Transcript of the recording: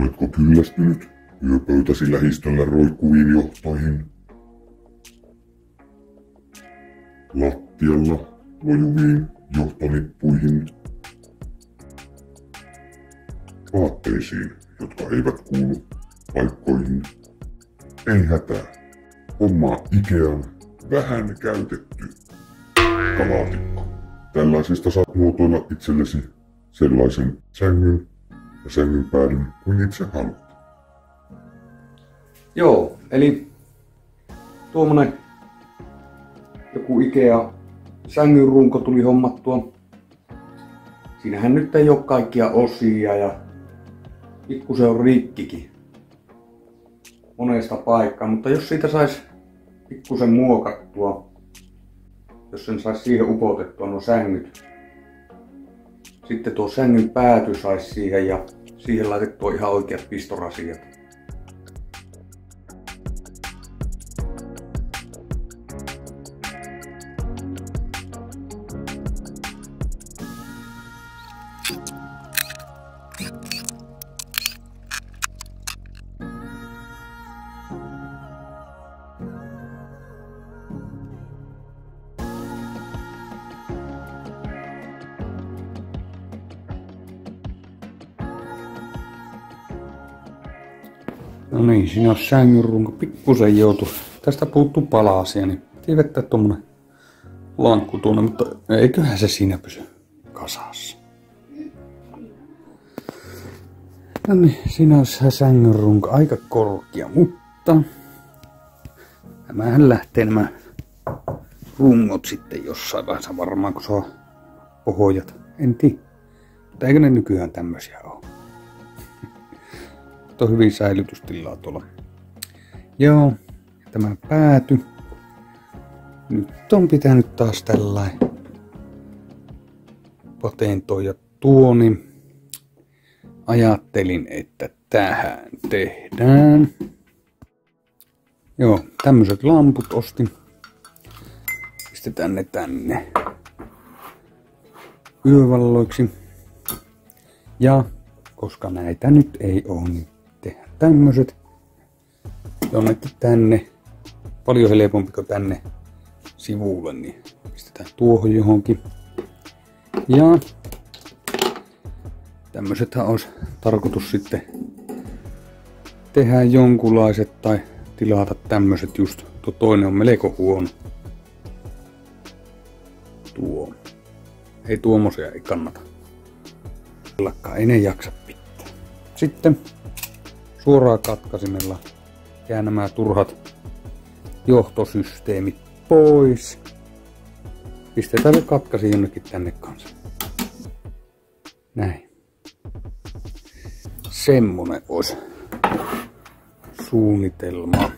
Oletko kyllästynyt yöpöytäsi lähistöllä roikkuviin johtoihin? Lattialla lojuviin johtonippuihin? Vaatteisiin, jotka eivät kuulu paikkoihin? Ei hätää. Hommaa Ikean vähän käytetty kalaatikko. Tällaisesta saat muotoilla itsellesi sellaisen sängyn ja sängyn päädyn kuin itse haluat. Joo, eli tuommoinen joku Ikea sängyn runko tuli hommattua. Siinähän nyt ei ole kaikkia osia ja pikkusen on rikkikin monesta paikkaa, mutta jos siitä sais pikkusen muokattua, jos sen sais siihen upotettua nuo sängyt, sitten tuo sängyn pääty sais siihen ja siihen laitettua ihan oikeat pistorasiat. No niin, siinä on sängyn runko. Pikkusen joutu. Tästä puuttuu palasia, niin piti vettää tommonen lankku tuonne, mutta eiköhän se siinä pysy kasassa. No niin, siinä on se sängyn runko. Aika korkea, mutta tämähän lähtee nämä rungot sitten jossain vaiheessa varmaan, kun se on pohjat. En tiedä. Mutta eikö ne nykyään tämmösiä ole? On hyvin säilytystilaa tuolla. Joo, tämä pääty. Nyt on pitänyt taas tällainen patentoida tuo, niin ajattelin, että tähän tehdään. Joo, tämmöiset lamput ostin. Pistetään ne tänne yövalloiksi. Ja koska näitä nyt ei ole, niin tehdään tämmöset jonnekin tänne. Paljon helpompi kuin tänne sivulle, niin pistetään tuohon johonkin. Ja tämmösethän olisi tarkoitus sitten tehdä jonkunlaiset tai tilata tämmöset just. Tuo toinen on melko huono. Tuo. Ei tuommoisia ei kannata. Ei ne jaksa pitää. Sitten suoraan katkaisimella jää nämä turhat johtosysteemit pois. Pistetään se katkaisin jonnekin tänne kanssa. Näin. Semmonen olisi suunnitelma.